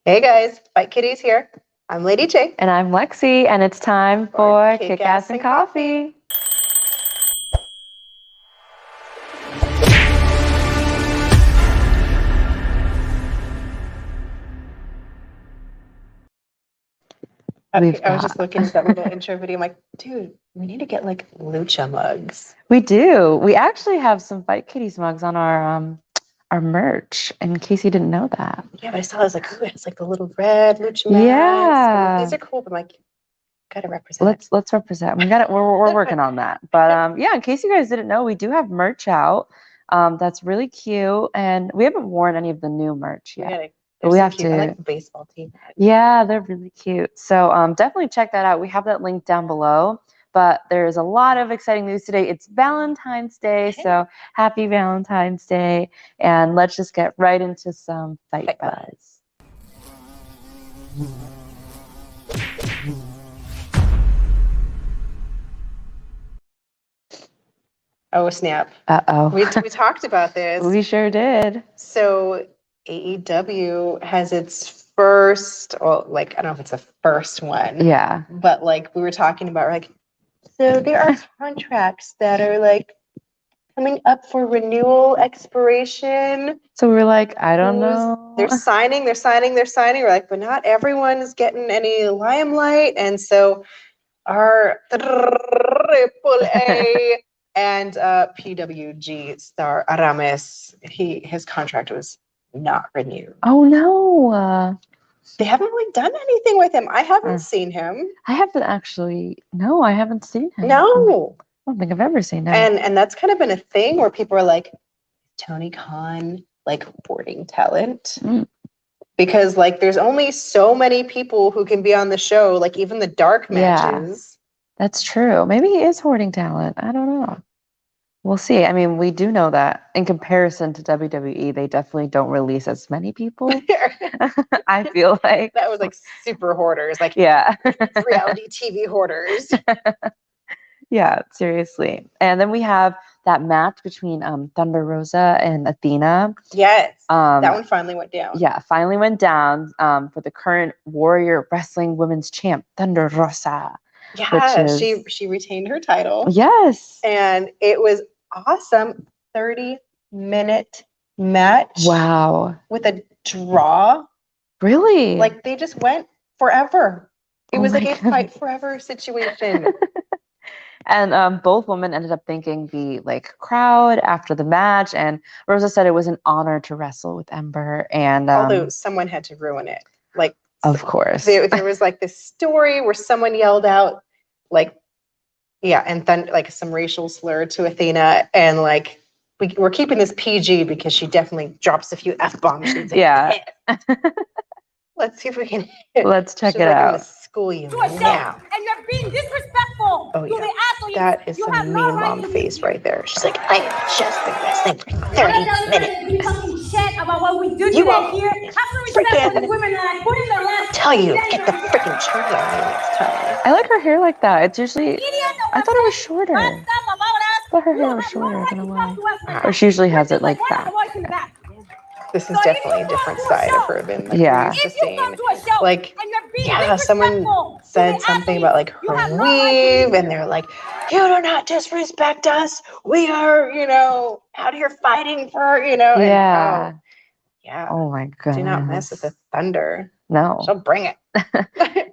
Hey guys, Fight Kitties here. I'm Lady J. And I'm Lexi, and it's time for Kick Ass and Coffee. I was just looking at that little intro video. I'm like, dude, we need to get like lucha mugs. We do. We actually have some Fight Kitties mugs on our merch, in case you didn't know that. Yeah, but I saw it was like, ooh, it's like the little red lucha mask. Yeah. These are cool, but I'm like, gotta represent. Let's represent. We're working on that. But yeah, in case you guys didn't know, we do have merch out. That's really cute, and we haven't worn any of the new merch yet. But we have to. I like the baseball team. Yeah, they're really cute. So definitely check that out. We have that link down below. But there's a lot of exciting news today. It's Valentine's Day, so happy Valentine's Day. And let's just get right into some Fight Buzz. Oh, snap. Uh-oh. We talked about this. We sure did. So AEW has its first, well, like, I don't know if it's the first one. Yeah. But like we were talking about, like, so there are contracts that are like coming up for renewal expiration. So we're like, I don't know. They're signing. We're like, but not everyone is getting any limelight. And so our AAA and PWG star Aramis, his contract was not renewed. Oh no. They haven't really done anything with him. I haven't seen him. I haven't seen him. No. I don't think I've ever seen him. And that's kind of been a thing where people are like, Tony Khan, like, hoarding talent. Because like there's only so many people who can be on the show, like even the dark matches. Yeah, that's true. Maybe he is hoarding talent. I don't know. We'll see. I mean, we do know that in comparison to WWE, they definitely don't release as many people. I feel like that was like super hoarders, like reality TV hoarders. Yeah, seriously. And then we have that match between Thunder Rosa and Athena. Yes, that one finally went down. Yeah, finally went down for the current Warrior Wrestling Women's Champ, Thunder Rosa. Yeah, she retained her title. Yes. And it was awesome. 30-minute match. Wow. With a draw. Really? Like they just went forever. It was like a fight forever situation. And both women ended up thanking the crowd after the match, and Rosa said it was an honor to wrestle with Ember. And although someone had to ruin it, like of course there was like this story where someone yelled out and then like some racial slur to Athena, and like we're keeping this PG because she definitely drops a few F-bombs. Yeah. Let's see if we can. Let's check it out. I'm gonna school you now. And you're being disrespectful. Oh yeah, that is some mean mom face right there. She's like, I have just been wrestling for 30 minutes. Talking shit about what we do today here. Have respect for the women that I put in their last. Tell you, get the freaking shirt on me next time. I like her hair like that. It's usually. I thought it was shorter. I thought her hair was shorter. I don't know why. Or she usually has it like that. This is definitely a different side of her than someone said something about like her weave, and they're like, you do not disrespect us. We are, out here fighting for, Yeah. And, yeah. Oh my goodness. Do not mess with the Thunder. No. She'll bring it.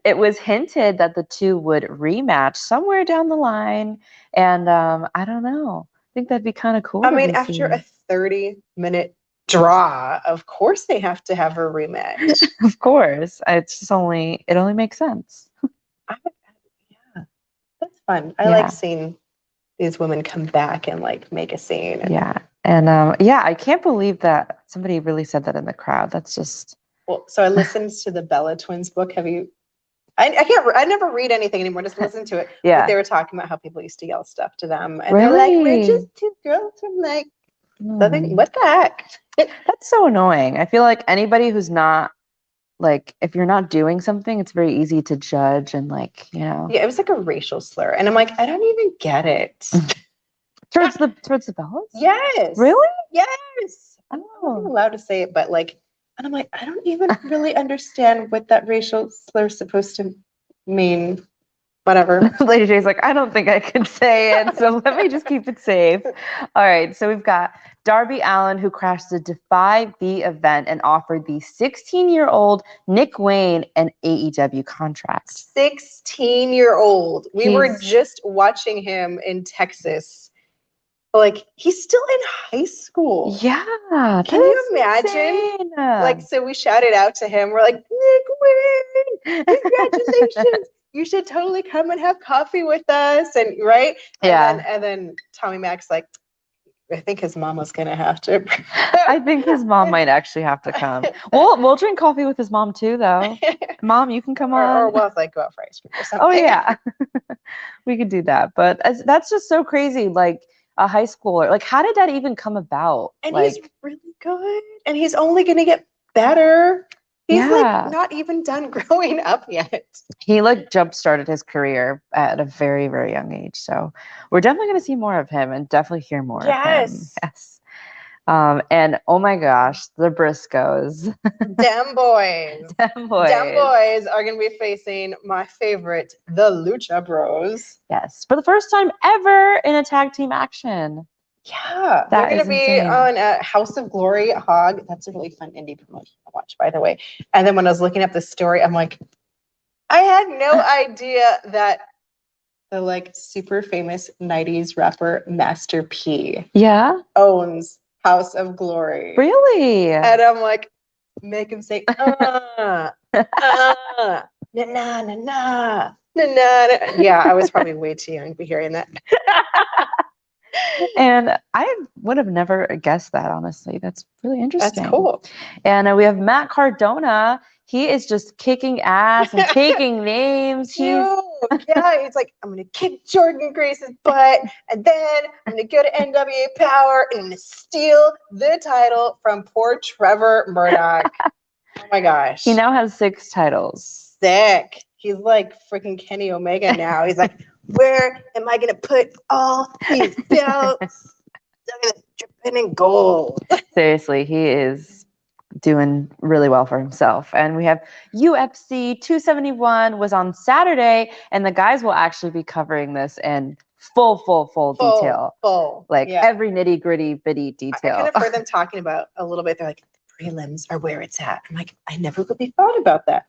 It was hinted that the two would rematch somewhere down the line, and I don't know. I think that'd be kind of cool. I mean, after a 30-minute draw, of course they have to have a rematch. Of course. It only makes sense. Yeah, that's fun. I like seeing these women come back and like make a scene. And I can't believe that somebody really said that in the crowd. That's just so I listened to the Bella Twins book. Have you? I never read anything anymore. Just listen to it. Yeah. But they were talking about how people used to yell stuff to them, and really? they're like, "We're just two girls from like Southern." What the heck? That's so annoying. I feel like anybody who's not if you're not doing something, it's very easy to judge and Yeah, it was like a racial slur, and I'm like, I don't even get it. towards the Bellas? Yes. Really? Yes. I'm not even allowed to say it, but like, And I'm like, I don't even really understand what that racial slur is supposed to mean. Whatever. Lady J's like, I don't think I can say it, so let me just keep it safe. All right, so we've got Darby Allin, who crashed the Defy B event and offered the 16-year-old Nick Wayne an AEW contract. 16-year-old. We were He's- just watching him in Texas. Like, he's still in high school. Yeah. Can you that's imagine? insane. Like, so we shouted out to him. We're like, Nick Wayne, congratulations. You should totally come and have coffee with us. And right? Yeah. And then Tommy Mac's like, I think his mom was gonna have to. I think his mom might actually have to come. We'll drink coffee with his mom too, though. Mom, you can come on. or we'll like go out for ice cream or something. Oh yeah, we could do that. But that's just so crazy. Like a high schooler. Like, how did that even come about? And like, he's really good. And he's only gonna get better. He's Yeah. like not even done growing up yet. he like jump started his career at a very, very young age. So we're definitely going to see more of him and definitely hear more of him. Yes. Yes. And oh my gosh, the Briscoes. Dem boys. Them boys. Dem boys are gonna be facing my favorite, the Lucha Bros. Yes. For the first time ever in a tag team action. Yeah, That they're is gonna be insane. on House of Glory Hog. That's a really fun indie promotion to watch, by the way. And then when I was looking up the story, I'm like, I had no idea that the like super famous '90s rapper Master P Yeah. owns House of Glory. Really? And I'm like, make him say, na na na na na na. Yeah, I was probably way too young to be hearing that. And I would have never guessed that, honestly. That's really interesting. That's cool. And we have Matt Cardona. He is just kicking ass and taking names. He's Yeah, he's like, I'm gonna kick Jordan Grace's butt, and then I'm gonna go to NWA Power and I'm gonna steal the title from poor Trevor Murdoch. Oh my gosh. he now has 6 titles. Sick. He's like freaking Kenny Omega now. He's like, where am I gonna put all these belts? They're gonna dripping in gold. Seriously, he is doing really well for himself. And we have UFC 271 was on Saturday, and the guys will actually be covering this in full detail. Full. Like Yeah. every nitty gritty bitty I detail. kind of heard them talking about a little bit. They're like, the prelims are where it's at. I'm like, I never really thought about that.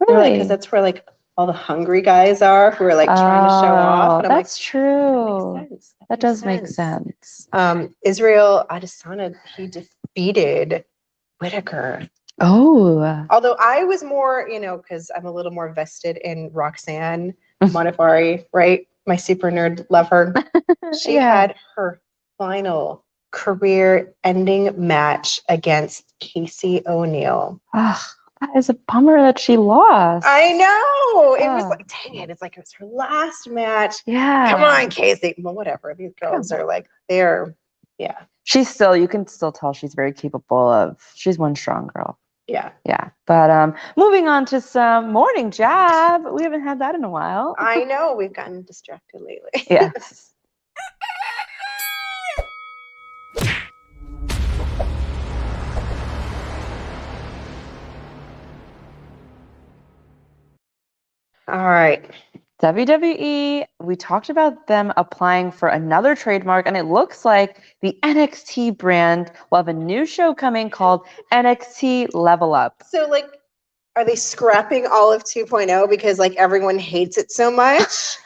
They're like, because that's where like all the hungry guys are who are like trying to show off. And I'm that's true. like, that makes sense. That does make sense. Israel Adesanya, he defeated Whitaker. Oh, Although I was more, because I'm a little more vested in Roxanne Modafferi, right? My super nerd lover. She Yeah. had her final career-ending match against Casey O'Neill. that is a bummer that she lost. I know. It was Oh. like, dang it. It's like it was her last match. Yeah. Come on, Casey. Well, whatever. These girls are like, yeah. You can still tell she's very capable of, she's one strong girl. Yeah. Yeah. But moving on to some morning jab. We haven't had that in a while. I know. We've gotten distracted lately. Yes. All right. WWE, we talked about them applying for another trademark, and it looks like the NXT brand will have a new show coming called NXT Level Up. So, like, are they scrapping all of 2.0 because, like, everyone hates it so much?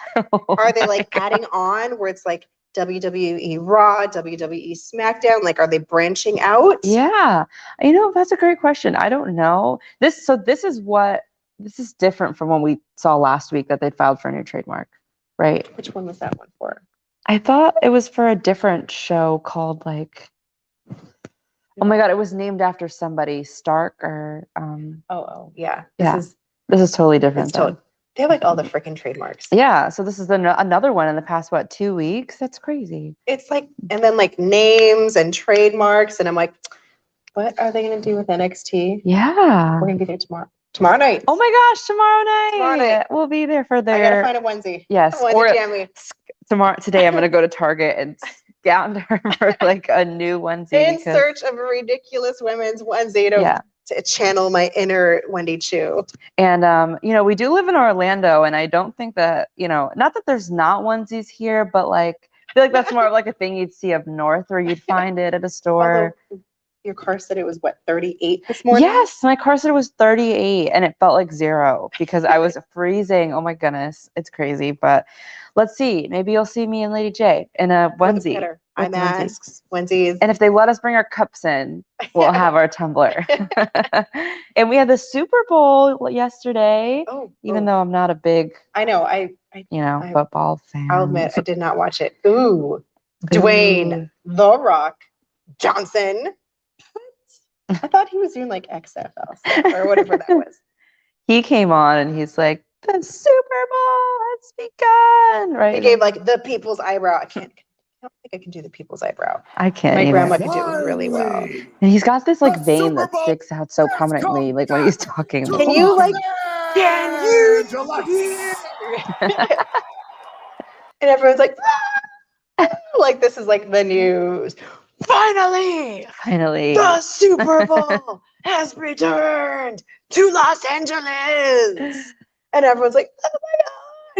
Are they, like, adding on where it's, like, WWE Raw, WWE SmackDown? Like, are they branching out? Yeah. That's a great question. I don't know. This is different from what we saw last week that they filed for a new trademark, right? Which one was that one for? I thought it was for a different show called like, oh my God, it was named after somebody, Stark or Yeah. Yeah. This is totally different. It's totally, they have like all the freaking trademarks. Yeah, so this is another one in the past 2 weeks. That's crazy. It's like, and then like names and trademarks, and I'm like, what are they gonna do with NXT? Yeah. We're gonna be there tomorrow night. Oh my gosh, tomorrow night. night. We'll be there for I gotta their find a onesie. yes. I want Or to jam me. today I'm gonna go to Target and scout her for like a new onesie. In search of a ridiculous women's onesie to to channel my inner Wendy Chu. And we do live in Orlando, and I don't think that, not that there's not onesies here, but like I feel like that's more of like a thing you'd see up north where you'd find it at a store. Although your car said it was 38 this morning? Yes, my car said it was 38 and it felt like 0 because I was freezing. Oh my goodness, it's crazy. But let's see. Maybe you'll see me and Lady J in a onesie. Eye masks, onesies. And if they let us bring our cups in, we'll have our tumbler. And we had the Super Bowl yesterday. Even though I'm not a big, I know, football fan. I'll admit I did not watch it. Ooh, Dwayne The Rock Johnson. I thought he was doing like XFL stuff or whatever that was. He came on and he's like, the Super Bowl has begun. Right? He gave like the people's eyebrow. I don't think I can do the people's eyebrow. I can't. My grandma could do it really well. And he's got this like vein that sticks out so prominently, like when he's talking. Can you like? Can you? And everyone's like, like this is like the news. Finally, the Super Bowl has returned to Los Angeles, and everyone's like, "Oh my god!"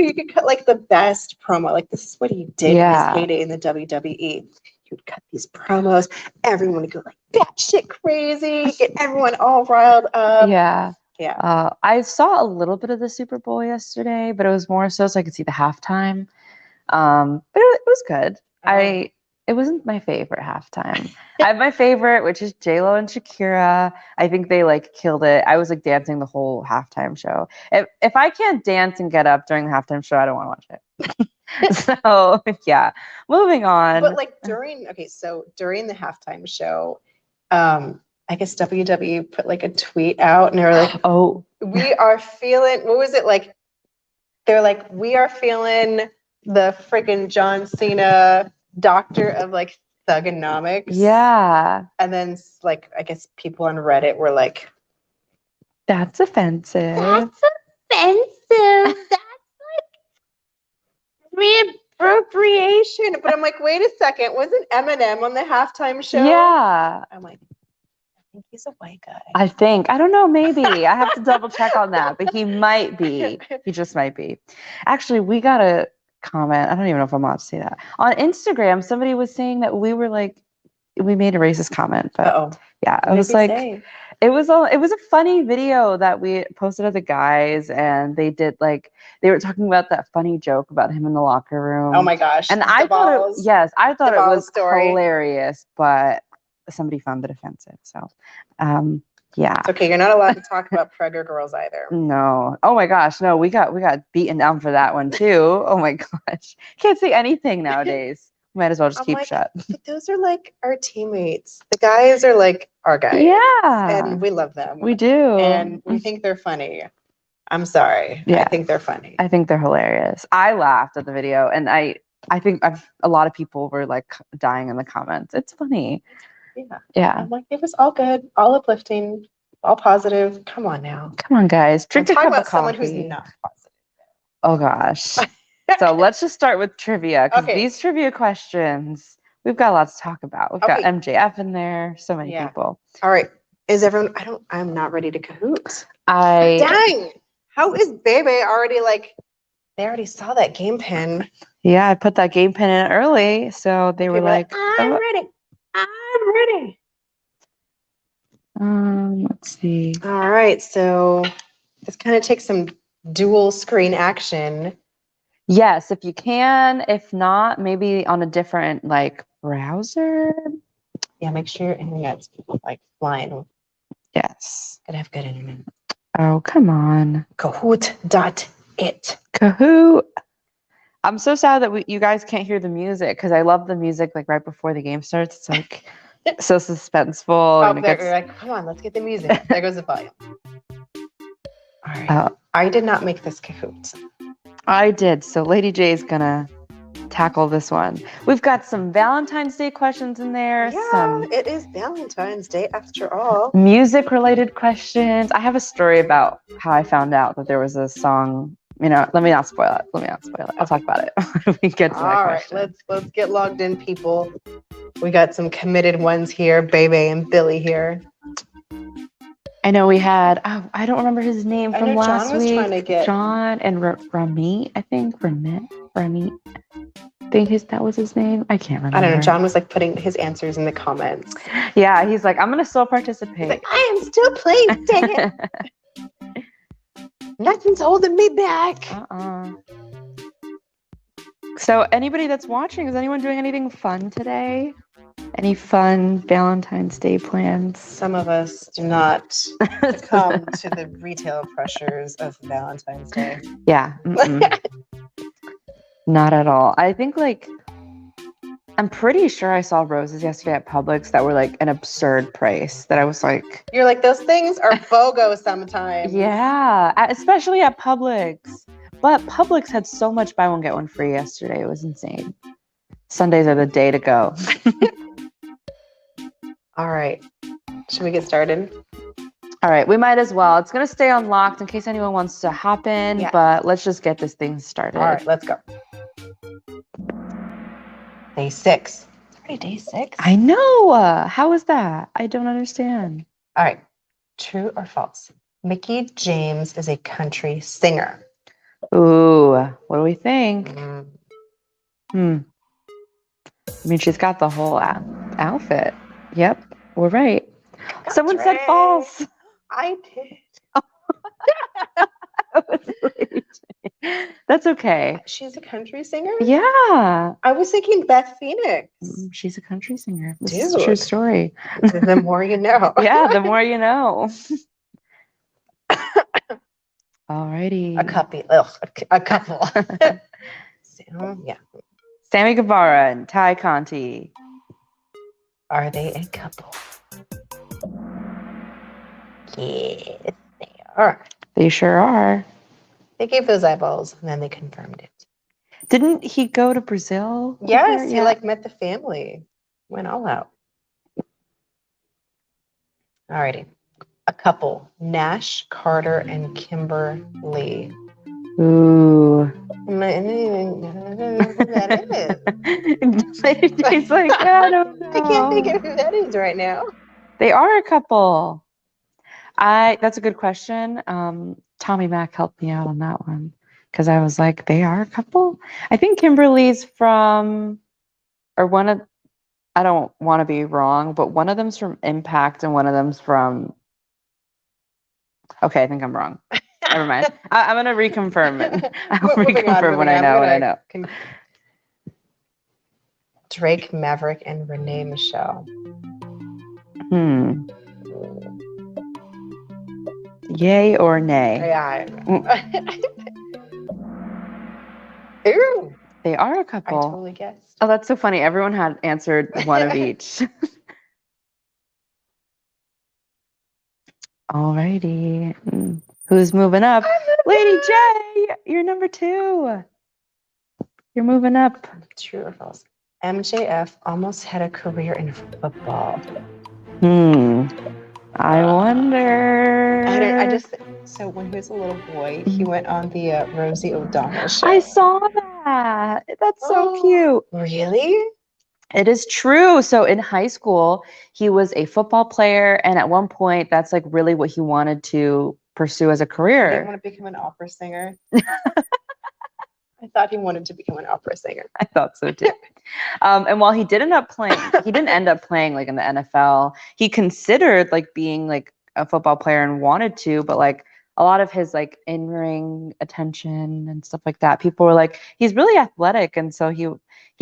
You could cut like the best promo. Like this is what he did in his heyday in the WWE. You'd cut these promos. Everyone would go like batshit crazy, get everyone all riled up. Yeah. Yeah. I saw a little bit of the Super Bowl yesterday, but it was more so I could see the halftime. But it was good. It wasn't my favorite halftime. I have my favorite, which is J-Lo and Shakira. I think they like killed it. I was like dancing the whole halftime show. If I can't dance and get up during the halftime show, I don't want to watch it. So yeah, moving on. But like during the halftime show, I guess WWE put like a tweet out and they were like, "Oh, we are feeling." What was it like? They're like, "We are feeling the freaking John Cena doctor of like thugonomics." Yeah. And then like I guess people on Reddit were like, "That's offensive. That's offensive. That's like reappropriation." But I'm like, wait a second, wasn't Eminem on the halftime show? Yeah. I'm like, I think he's a white guy. I don't know, maybe. I have to double check on that, but he might be. He just might be. Actually, we got a comment. I don't even know if I'm allowed to say that. On Instagram, somebody was saying that we were like, we made a racist comment, but yeah, I was like, it was a funny video that we posted of the guys, and they were talking about that funny joke about him in the locker room. Oh my gosh. And I thought it was hilarious, but somebody found it offensive. So, yeah. It's okay. You're not allowed to talk about Prager girls either. No. Oh my gosh. No, we got beaten down for that one too. Oh my gosh. Can't say anything nowadays. Might as well just keep shut. But those are like our teammates. The guys are like our guys. Yeah. And we love them. We do. And we think they're funny. I'm sorry. Yeah. I think they're funny. I think they're hilarious. I laughed at the video, and I think a lot of people were like dying in the comments. It's funny. Yeah. Yeah. I'm like, it was all good, all uplifting, all positive. Come on now. Come on, guys. Drink a cup of coffee. Someone who's not positive. Oh gosh. So let's just start with trivia, because Okay. these trivia questions, we've got lots to talk about. We've got MJF in there, so many people. All right. Is everyone I'm not ready to cahoot. Dang. How is Bebe already like they already saw that game pin? Yeah, I put that game pin in early, so they were like, I'm ready. I'm ready. Let's see. All right, so this kind of takes some dual screen action. Yes, if you can. If not, maybe on a different like browser. Yeah, make sure your internet's like flying. Yes. Gotta have good internet. Oh, come on. Kahoot.it. Kahoot. I'm so sad that you guys can't hear the music, because I love the music like right before the game starts. It's like so suspenseful. Oh, you're like, come on, let's get the music. There goes the volume. All right. I did not make this Kahoot. I did. So Lady J is gonna tackle this one. We've got some Valentine's Day questions in there. Yeah, it is Valentine's Day after all. Music related questions. I have a story about how I found out that there was a song. Let me not spoil it. I'll talk about it when we get to that All right, question. let's get logged in, people. We got some committed ones here, Bebe and Billy here. I know we had, I don't remember his name I from know last John was week. trying to get- John and Ramit, I think. Ramit. I think that was his name. I can't remember. I don't know. John was like putting his answers in the comments. Yeah, he's like, I'm going to still He's participate. like, I am still playing. Dang it. Nothing's holding me back. So anybody that's watching, is anyone doing anything fun today? Any fun Valentine's Day plans? Some of us do not succumb to the retail pressures of Valentine's Day. Yeah. Not at all. I think I'm pretty sure I saw roses yesterday at Publix that were like an absurd price that I was like, You're like, those things are BOGO sometimes. yeah, especially at Publix. But Publix had so much buy one, get one free yesterday. It was insane. Sundays are the day to go. All right. Should we get started? All right, we might as well. It's going to stay unlocked in case anyone wants to hop in, Yeah. but let's just get this thing started. All right, let's go. Day 6. It's already day 6. I know. How is that? I don't understand. All right. True or false? Mickey James is a country singer. Ooh, what do we think? Mm. I mean, she's got the whole outfit. Yep, we're right. That's Someone said right. false. I did. That's okay. She's a country singer? Yeah. I was thinking Beth Phoenix. She's a country singer. This is a Dude. true story. The more you know. Yeah, the more you know. Alrighty. A couple. Ugh, a couple. So, yeah. Sammy Guevara and Ty Conti. Are they a couple? Yes, they are. They sure are. They gave those eyeballs and then they confirmed it. Didn't he go to Brazil? Yes, Yeah. he like met the family. Went all out. Alrighty. A couple. Nash, Carter, and Kimberly. Ooh. That is. He's like, I don't know. I can't think of who that is right now. They are a couple. That's a good question. Tommy Mack helped me out on that one because I was like, they are a couple. I think Kimberly's from, or one of, I don't want to be wrong, but one of them's from Impact and one of them's from. Okay, I think I'm wrong. Never mind. I'm gonna reconfirm it. I'll reconfirm when I know. Drake Maverick and Renee Michelle. Yay or nay? Yeah. Ooh, They are a I couple. totally guessed. Oh, that's so funny. Everyone had answered one of each. Alrighty. Who's moving up? Lady J, you're number 2. You're moving up. True or false? MJF almost had a career in football. I wonder. I just so when he was a little boy, he went on the Rosie O'Donnell show. I saw that. That's so Oh. cute. Really? It is true. So in high school, he was a football player, and at one point, that's like really what he wanted to pursue as a I didn't career. want to become an opera singer. I thought he wanted to become an opera singer. I thought so too. And while he didn't end up playing like in the NFL. He considered like being like a football player and wanted to, but like a lot of his like in-ring attention and stuff like that, people were like, he's really athletic, and so he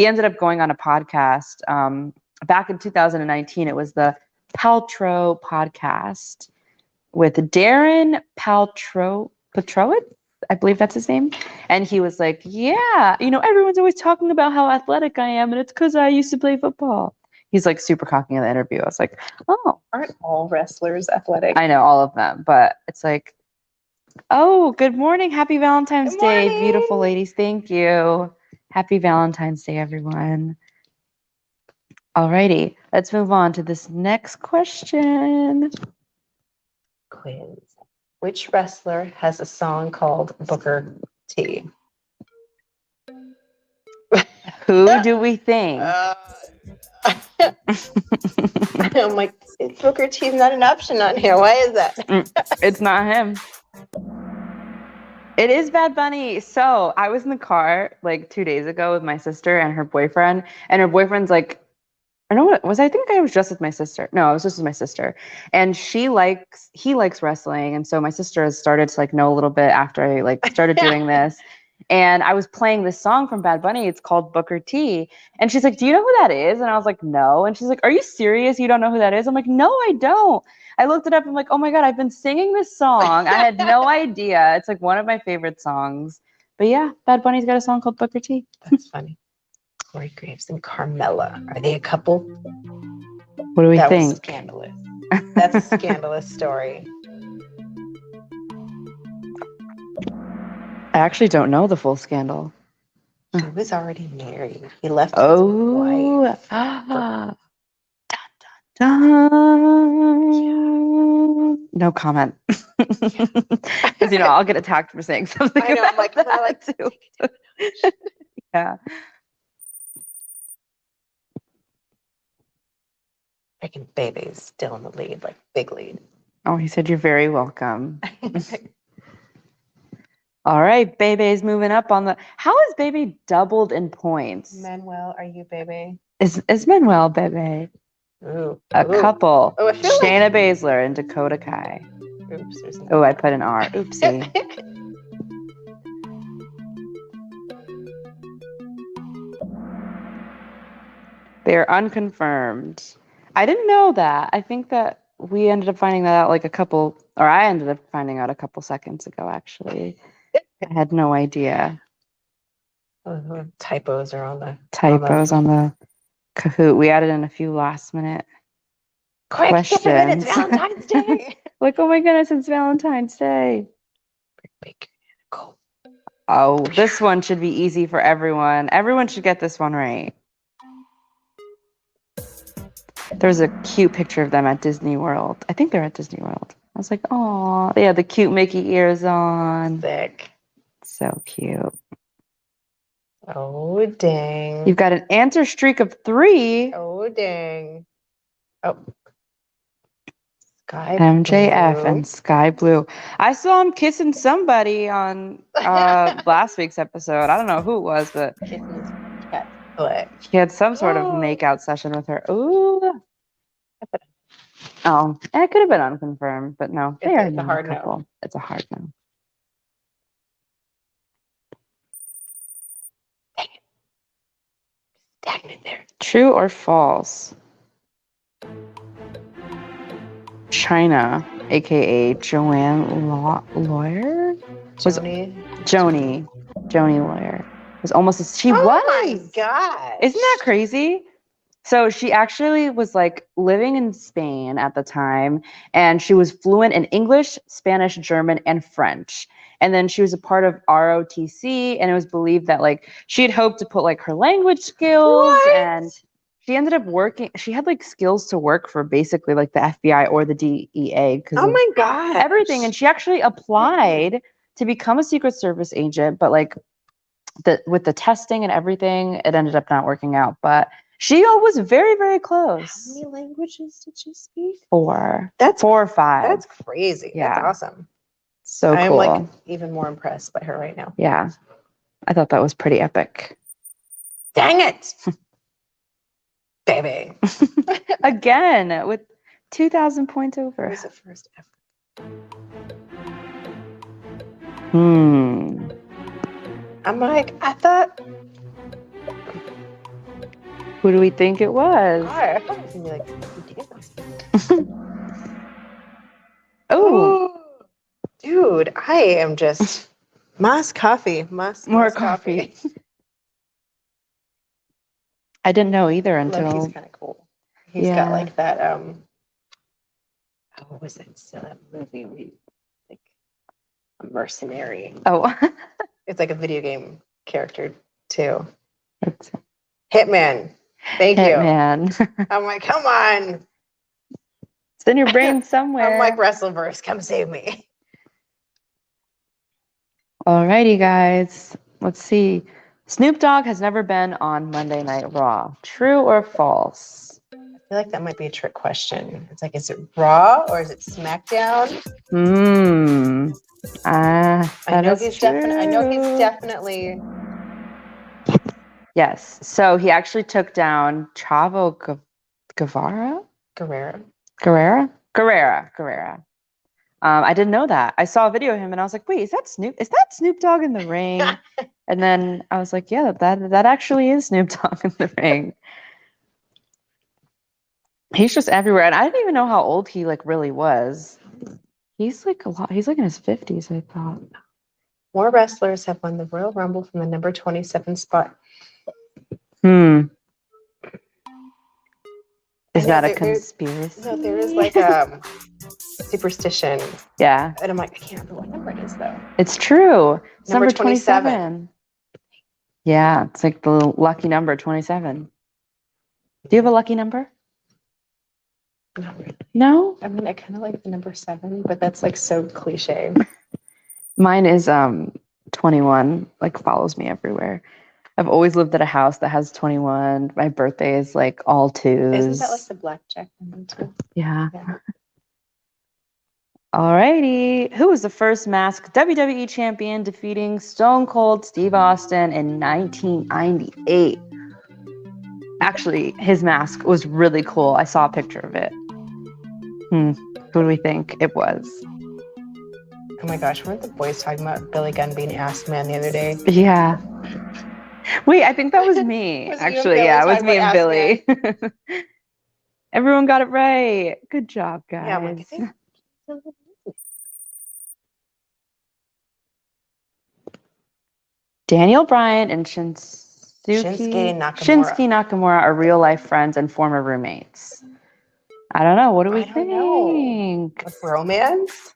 ended up going on a podcast. Back in 2019, it was the Paltrow podcast with Darren Petrowitz. I believe that's his name. And he was like, yeah, everyone's always talking about how athletic I am, and it's because I used to play football. He's like super cocky in the interview. I was like, oh. Aren't all wrestlers athletic? I know all of them, but it's like, oh, good morning. Happy Valentine's Good Day, morning. beautiful ladies. Thank you. Happy Valentine's Day, everyone. Alrighty, let's move on to this next question. Quiz. Which wrestler has a song called Booker T? Who do we think? I'm like, Booker T's not an option on here. Why is that? It's not him. It is Bad Bunny. So I was in the car like 2 days ago with my sister and her boyfriend, and her boyfriend's like, I know what was I think I was just with my sister. No, I was just with my sister. And he likes wrestling. And so my sister has started to like know a little bit after I like started doing this. And I was playing this song from Bad Bunny. It's called Booker T. And she's like, "Do you know who that is?" And I was like, "No." And she's like, "Are you serious? You don't know who that is?" I'm like, "No, I don't." I looked it up. I'm like, "Oh my God, I've been singing this song. I had no idea." It's like one of my favorite songs. But yeah, Bad Bunny's got a song called Booker T. That's funny. Corey Graves and Carmella. Are they a couple? What do we That was think? scandalous. That's a scandalous story. I actually don't know the full scandal. He was already married. He left his Oh, wife. dun, dun, dun. No comment. Because I'll get attacked for saying something. I know. I'm like, about I like that too. Yeah. Freaking Bebe's still in the lead, like big lead. Oh, he said you're very welcome. All right, Bebe's moving up on the. How has Bebe doubled in points? Manuel, are you Bebe? Is Manuel Bebe Ooh. a couple? Oh, I feel like- Shayna Baszler and Dakota Kai. Oops, there's no. Oh, I put an R. Oopsie. They are unconfirmed. I didn't know that. I think that we ended up finding that out I ended up finding out a couple seconds ago, actually. I had no idea. Oh, typos are on the Typos on the Kahoot. We added in a few last minute Quick, questions. it's Valentine's Day. Like, oh my goodness, it's Valentine's Day. Cool. Oh, this one should be easy for everyone. Everyone should get this one right. There's a cute picture of them at Disney World. I think they're at Disney World. I was like, oh, they had the cute Mickey ears on. Sick. So cute. Oh, dang. You've got an answer streak of 3. Oh, dang. Oh. Sky MJF Blue. and Sky Blue. I saw him kissing somebody on last week's episode. I don't know who it was, but Kissing his cat foot. he had some sort of Oh. makeout session with her. Ooh. Oh, it could have been unconfirmed, but no. They It's are a now hard no. couple. It's a hard no. Stagnant there. True or false? China, aka Joanne Lawyer, was Joni. Joni Lawyer was almost. She Oh was. my god. Isn't that crazy? So she actually was like living in Spain at the time, and she was fluent in English, Spanish, German, and French. And then she was a part of ROTC, and it was believed that like she had hoped to put like her language skills, What? and she ended up working. She had like skills to work for basically like the FBI or the DEA because Oh my god. everything. And she actually applied to become a Secret Service agent, but like with the testing and everything, it ended up not working out. But she was very, very How close. many languages did she speak? 4. That's 4 or 5. That's crazy. Yeah. That's awesome. So I'm cool. like even more impressed by her right now. Yeah. I thought that was pretty epic. Dang it. Baby. Again, with 2,000 points over. Who's the first ever? I'm like, I thought. Who do we think it was? God, I thought it was gonna be like who did? Oh, Dude, I am just Moss coffee. more coffee. I didn't know either Look, until he's kind of cool. He's got Yeah. like that. What was it? Still that movie? Like a mercenary. oh, It's like a video game character too. that's Hitman. Thank you. Hitman. I'm like, come on. It's in your brain somewhere. I'm like, Wrestleverse, come save me. Alrighty, guys. Let's see. Snoop Dogg has never been on Monday Night Raw. True or false? I feel like that might be a trick question. It's like, is it Raw or is it SmackDown? That is true. I know he's definitely. Yes. So he actually took down Chavo Guevara. Guerrera. Guerrera. I didn't know that. I saw a video of him and I was like, wait, is that Snoop Dogg in the ring? And then I was like, yeah, that actually is Snoop Dogg in the ring. He's just everywhere. And I didn't even know how old he like really was. He's like he's like in his 50s, I thought. More wrestlers have won the Royal Rumble from the number 27 spot. Is that a conspiracy? No, there is like a superstition. Yeah. And I'm like, I can't remember what number it is though. It's true. It's Number number 27. Yeah, it's like the lucky number 27. Do you have a lucky number? Not really. No? I mean, I kind of like the number 7, but that's like so cliche. Mine is 21, like follows me everywhere. I've always lived at a house that has 21. My birthday is like all 2s. Isn't that like the blackjack number too? Yeah. Alrighty. Who was the first masked WWE champion defeating Stone Cold Steve Austin in 1998? Actually, his mask was really cool. I saw a picture of it. Who do we think it was? Oh my gosh, weren't the boys talking about Billy Gunn being Ass Man the other day? Yeah. Wait, I think that was me. Was it you and Actually, Billy yeah, it was talking me about and Billy. Everyone got it right. Good job, guys. Yeah, I'm like, I think- Daniel Bryan and Shinsuke Nakamura are real life friends and former roommates. I don't know. What do we think? With romance?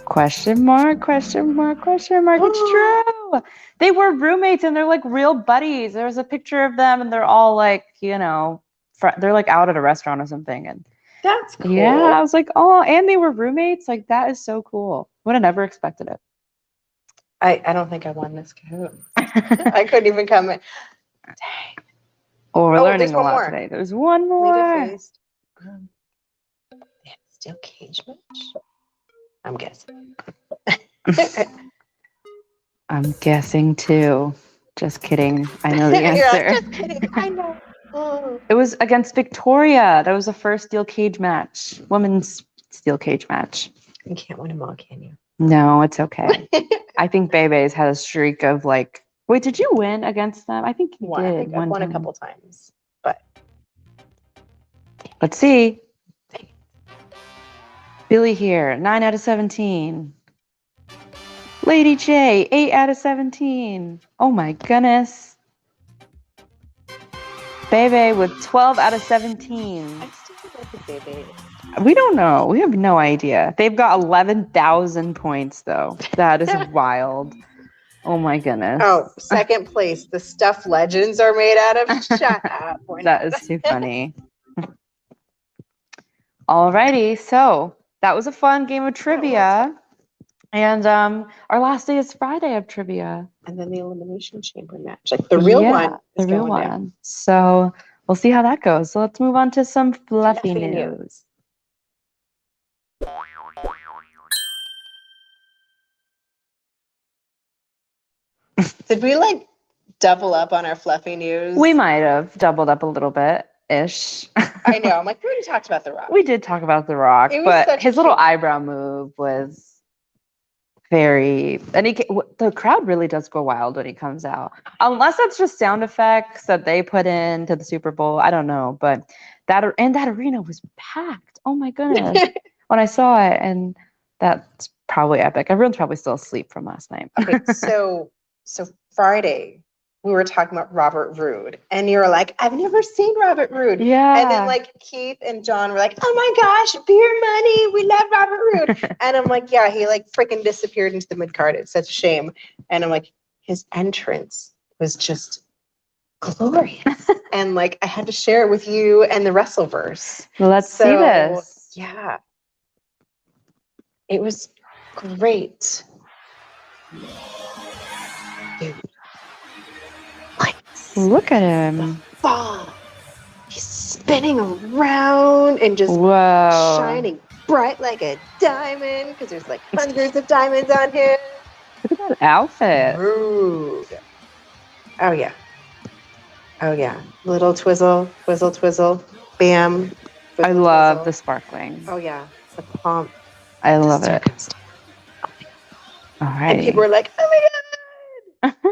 Question mark. It's true. They were roommates and they're like real buddies. There was a picture of them and they're all like, they're like out at a restaurant or something. And That's cool. yeah, I was like, oh, and they were roommates. Like, that is so cool. Would have never expected it. I don't think I won this Kahoot. I couldn't even come in. Dang. Oh, we're learning there's a one lot more. today. There's one more. Lady-faced. They have a steel cage match? I'm guessing. I'm guessing too. Just kidding. I know the You're like, answer. just kidding. I know. Oh. It was against Victoria. That was the first steel cage match. Women's steel cage match. You can't win them all, can you? No, it's okay. I think Bebe's had a streak of like. Wait, did you win against them? I think you I did. think I've won a couple times, but let's see. Billy here, 9 out of 17. Lady J, 8 out of 17. Oh my goodness. Bebe with 12 out of 17. I still like the Baby. We don't know. We have no idea. They've got 11,000 points though. That is wild. Oh my goodness. Oh, second place. The stuff legends are made out of. Shut up. That is too funny. Alrighty, so that was a fun game of trivia. And our last day is Friday of trivia. And then the Elimination Chamber match. Like the real one. The real one. Down. So we'll see how that goes. So let's move on to some fluffy news. Did we like double up on our fluffy news? We might have doubled up a little bit ish. I know. I'm like, we already talked about The Rock. We did talk about The Rock, but his little eyebrow move was very. And the crowd really does go wild when he comes out. Unless that's just sound effects that they put into the Super Bowl. I don't know, but that arena was packed. Oh my goodness! When I saw it, and that's probably epic. Everyone's probably still asleep from last night. Okay, so Friday, we were talking about Robert Roode, and you were like, I've never seen Robert Roode. Yeah. And then like Keith and John were like, oh my gosh, Beer Money, we love Robert Roode. And I'm like, yeah, he like freaking disappeared into the mid card. It's such a shame. And I'm like, his entrance was just glorious. And like, I had to share it with you and the Wrestleverse. Let's see this. Yeah. It was great. Dude. Look at him. Fall. He's spinning around and just Whoa. shining bright like a diamond because there's like hundreds of diamonds on him. Look at that outfit. Rude. Oh yeah. Oh yeah. Little twizzle, twizzle, twizzle, bam. I twizzle, love the twizzle. sparkling. Oh yeah. The pomp. I the love it. circumstance. All And right. people were like, "Oh my god!"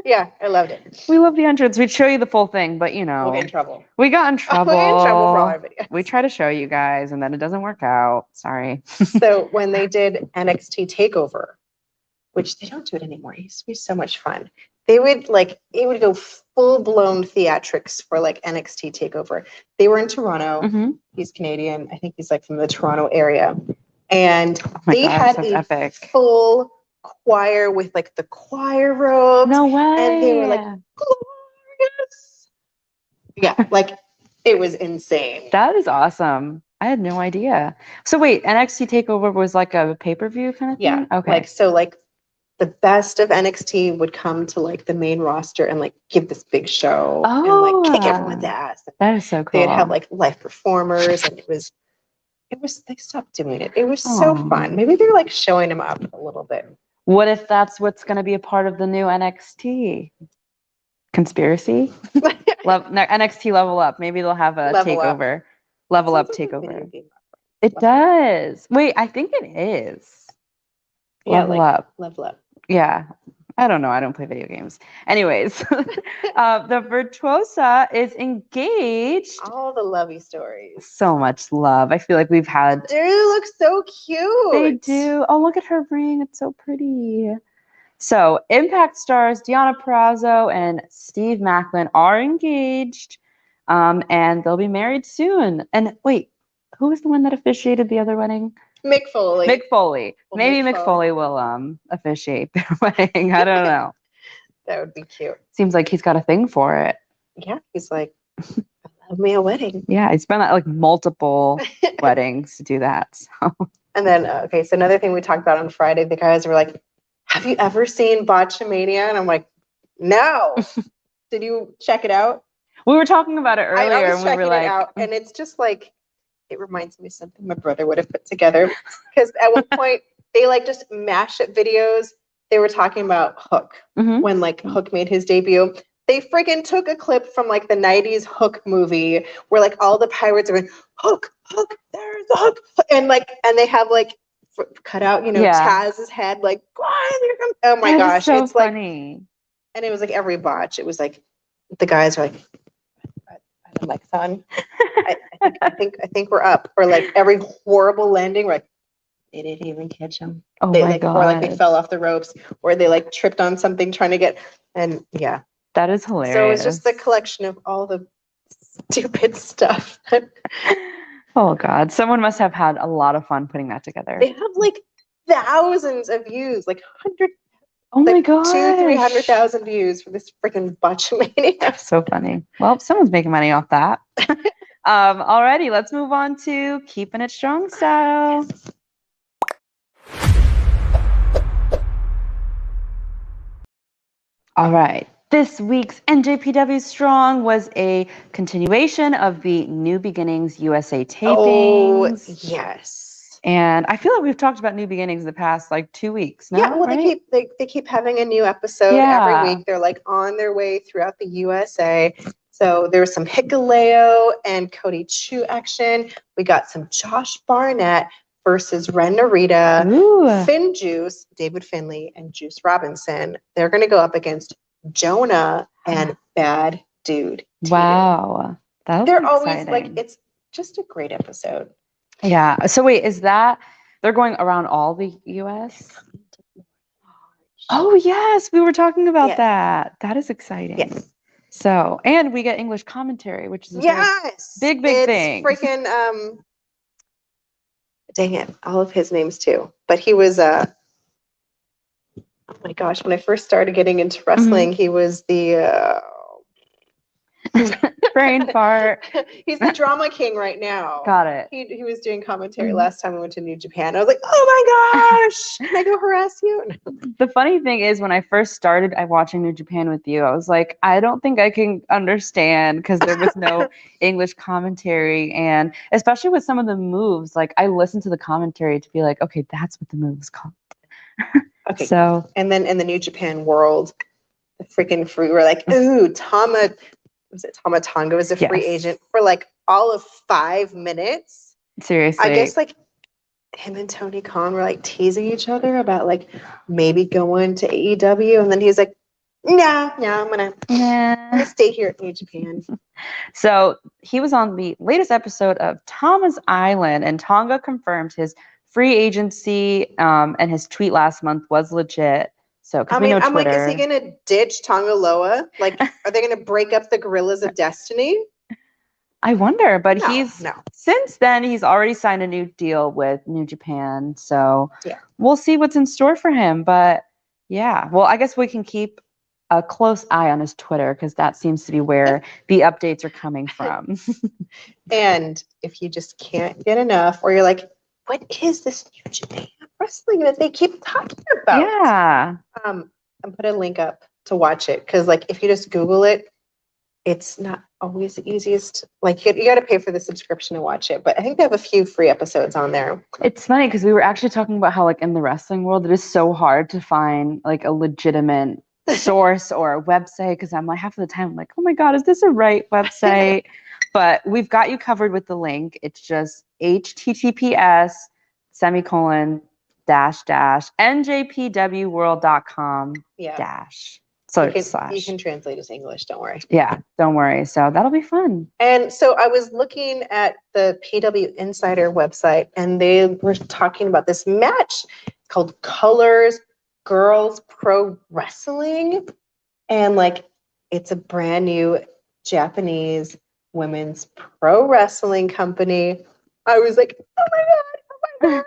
Yeah, I loved it. We love the entrance. We'd show you the full thing, but you know, We'll get in trouble. we got in trouble. We'll get in trouble for all our videos. We try to show you guys, and then it doesn't work out. Sorry. So when they did NXT Takeover, which they don't do it anymore, it used to be so much fun. They would it would go full blown theatrics for like NXT Takeover. They were in Toronto. Mhm. He's Canadian. I think he's like from the Toronto area, and Oh my they gosh, had that's a epic. full choir with like the choir robes. No way. And they were like, glorious. Yeah, like it was insane. That is awesome. I had no idea. So wait, NXT Takeover was like a pay-per-view kind of thing? Yeah. Okay. Like the best of NXT would come to like the main roster and like give this big show and like kick Oh. everyone's ass. That is so cool. They'd have like live performers and it was they stopped doing it. It was so Aw. fun. Maybe they're like showing them up a little bit. What if that's what's going to be a part of the new NXT? Conspiracy? NXT Level Up. Maybe they'll have a Level Up. takeover. Level Up Sounds like a video takeover. game. It does. Wait, I think it is. Yeah, Level like Up. Level Up. Yeah. I don't know. I don't play video games. Anyways, the Virtuosa is engaged. All the lovey stories. So much love. I feel like we've had. They look so cute. They do. Oh, look at her ring. It's so pretty. So, Impact stars Deonna Purrazzo and Steve Macklin are engaged, and they'll be married soon. And wait, who was the one that officiated the other wedding? Mick Foley. Mick Foley. Well, Maybe Mick Mick Foley will officiate their wedding. I don't know. That would be cute. Seems like he's got a thing for it. Yeah, he's like, I love me a wedding. Yeah, he's been at like multiple weddings to do that. So. And then, okay, so another thing we talked about on Friday, the guys were like, have you ever seen Botchamania? And I'm like, no. Did you check it out? We were talking about it I earlier, was and we were checking like, it out, and it's just like, it reminds me of something my brother would have put together. Because at one point, they like just mashed up videos. They were talking about Hook Mhm. when like Hook made his debut. They freaking took a clip from like the 90s Hook movie where like all the pirates are going, Hook, Hook, there's a Hook. And they have like cut out, Yeah. Taz's head, like, here comes. Oh my that is gosh. so It's like, funny. and it was like every botch. It was like, the guys are like, I'm like, son, I think we're up. Or like every horrible landing, we're like, they didn't even catch him. Oh They my like, or like they god, fell off the ropes, or they like tripped on something trying to get, and yeah. that is hilarious. So it's just the collection of all the stupid stuff. Oh god, someone must have had a lot of fun putting that together. They have like thousands of views, like Oh my like god, 200,000-300,000 views for this freaking Botchamania. So funny. Well, someone's making money off that. Alrighty, let's move on to keeping it strong style. All right. This week's NJPW Strong was a continuation of the New Beginnings USA Oh tapings. yes. And I feel like we've talked about New Beginnings the past like 2 weeks. No, Yeah, well, right? they keep having a new episode Yeah. every week. They're like on their way throughout the USA. So there was some Hikuleo and Cody Chu action. We got some Josh Barnett versus Ren Narita, Ooh. Finn Juice, David Finley, and Juice Robinson. They're going to go up against Jonah and Bad Dude. Team. Wow. That'll They're be always exciting. like, it's just a great episode. Yeah. So wait, is that they're going around all the US? Oh yes, we were talking about Yes. that. That is exciting. Yes. So, and we get English commentary, which is a very- Yes. big It's thing. Freaking dang it, all of his names too. But he was oh my gosh, when I first started getting into wrestling, he was the Brain fart. He's the drama king right now. Got it. He was doing commentary Mhm. last time we went to New Japan. I was like, oh my gosh, can I go harass you? The funny thing is, when I first started watching New Japan with you, I was like, I don't think I can understand because there was no English commentary. And especially with some of the moves, like I listened to the commentary to be like, okay, that's what the move is called. Okay. So, And then in the New Japan world, the freaking free, we're like, ooh, Tama Tonga was a free Yes. agent for like all of 5 minutes. seriously. I guess like him and Tony Khan were like teasing each other about like maybe going to AEW, and then he's like, nah, I'm gonna Nah. stay here at New Japan. So he was on the latest episode of Tama's Island, and Tonga confirmed his free agency, and his tweet last month was legit. So, because I we mean, know I'm like, Twitter. is he gonna ditch Tonga Loa? Like, are they gonna break up the Gorillas of Destiny? I wonder, but No. since then he's already signed a new deal with New Japan, so Yeah. we'll see what's in store for him. But yeah, well, I guess we can keep a close eye on his Twitter because that seems to be where the updates are coming from. And if you just can't get enough, or you're like, what is this New Japan wrestling that they keep talking about? Yeah, And put a link up to watch it, because like if you just Google it, it's not always the easiest. Like you got to pay for the subscription to watch it, but I think they have a few free episodes on there. it's funny because we were actually talking about how like in the wrestling world it is so hard to find like a legitimate source or a website, because I'm like half of the time I'm like, oh my god, is this a right website? But we've got you covered with the link. It's just https semicolon dash dash njpwworld.com Yeah, dash so you slash. can translate as English. Don't worry. Yeah, don't worry. So that'll be fun. And so I was looking at the PW Insider website, and they were talking about this match called Colors Girls Pro Wrestling. And like, it's a brand new Japanese women's pro wrestling company. I was like, oh my God.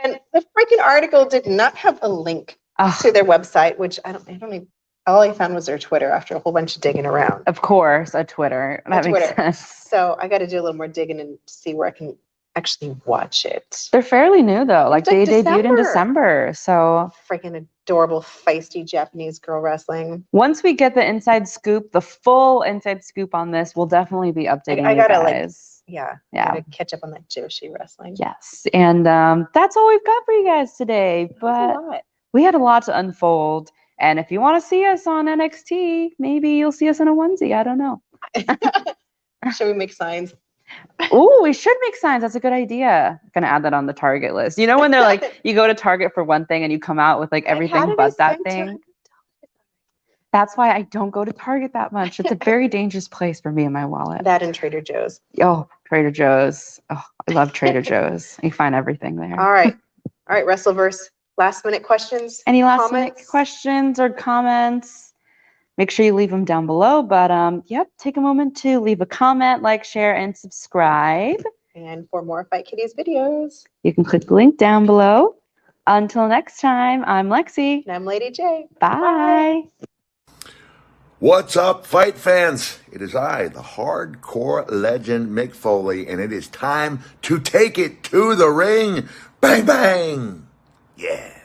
And the freaking article did not have a link Ugh, to their website, which I don't even, all I found was their Twitter after a whole bunch of digging around. of course, a Twitter. That makes Twitter. sense. So I got to do a little more digging and see where I can actually watch it. They're fairly new though. Like they It's like debuted in December. So Freaking adorable, feisty Japanese girl wrestling. once we get the inside scoop, the full inside scoop on this, we'll definitely be updating I you gotta, guys. Yeah. Yeah. Gotta catch up on that Joshi wrestling. Yes. And that's all we've got for you guys today. That's But a lot. we had a lot to unfold. And if you want to see us on NXT, maybe you'll see us in a onesie. I don't know. Should we make signs? Oh, we should make signs. That's a good idea. I'm gonna add that on the Target list. You know when they're like, you go to Target for one thing and you come out with like How everything did but I that spend thing? $200? That's why I don't go to Target that much. It's a very dangerous place for me and my wallet. That and Trader Joe's. Oh, Trader Joe's. Oh, I love Trader Joe's. You find everything there. All right. All right, Wrestleverse. Last minute questions? Any last minute comments? questions or comments? Make sure you leave them down below. But yep, take a moment to leave a comment, like, share, and subscribe. And for more Fight Kitties videos. You can click the link down below. Until next time, I'm Lexi. And I'm Lady J. Bye. What's up, fight fans? It is I, the hardcore legend Mick Foley, and it is time to take it to the ring. Bang, bang. Yeah.